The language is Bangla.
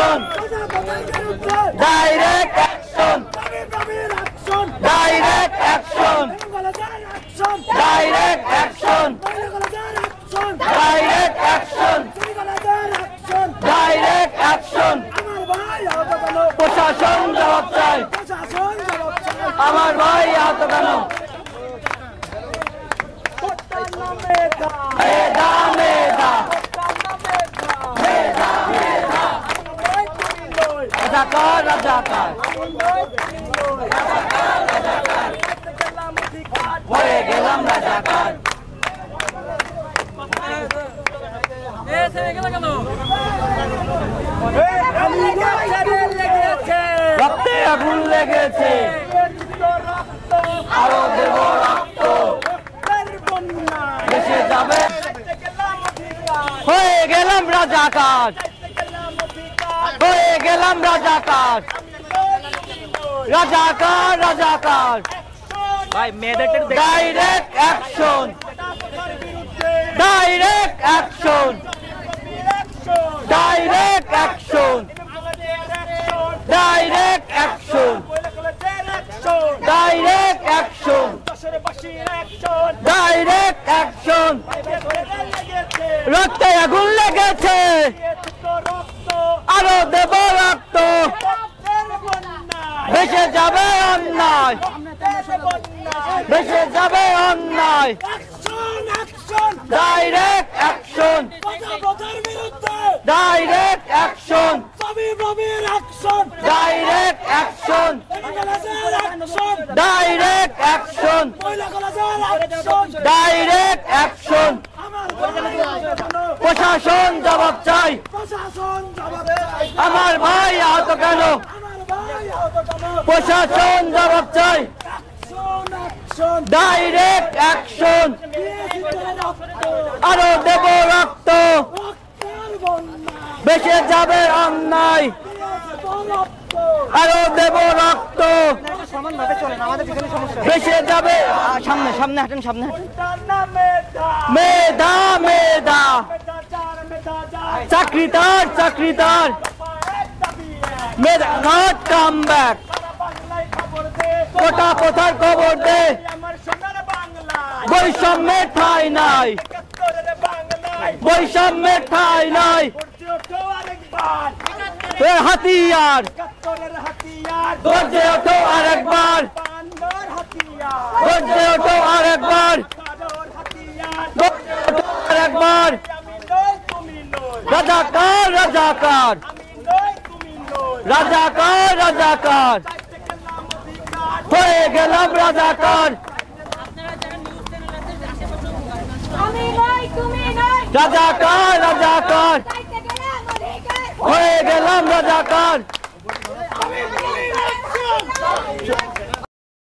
action direct action direct action direct action direct action direct action প্রশাসন জবাব চাই আমার ভাই আহত কেন মেধা মেধা রাজাকার রাজাকার হয়ে গেলাম রাজাকার রক্তে আগুন লেগেছে আরো দেব রক্ত দেশে যাবে হয়ে গেলাম রাজাকার হয়ে গেলাম রাজাকার রাজাকার রাজাকার ভাই মেয়েদের direct action direct action direct action direct action direct action direct action রক্তে আগুন লেগেছে আরো দেব রক্ত ভেসে যাবে অন্যায় ভেসে যাবে অন্যায় direct action direct action direct action direct action direct action প্রশাসন জবাব চাই আমার ভাই আহত কেন প্রশাসন জবাব চাই ডাইরেক্ট অ্যাকশন আরো দেব রক্ত বেঁচে যাবে অন্যায় আরো দেব রক্ত বেঁচে যাবে সামনে সামনে হাঁটেন সামনে হাঁটেন মেধা মেধা চাকরিদার চাকরিদার মেধা নট কাম ব্যাক কোটা কোথার খবর দে বৈষম্যের ঠাঁই নাই বৈষম্যের ঠাঁই নাই হাতিয়ার গর্জে ওঠো আরেকবার গর্জে ওঠো আরেকবার আরেকবার রাজাকার রাজাকার রাজাকার রাজাকার হয়ে গেলাম রাজাকার রাজাকার রাজাকার হয়ে গেলাম রাজাকার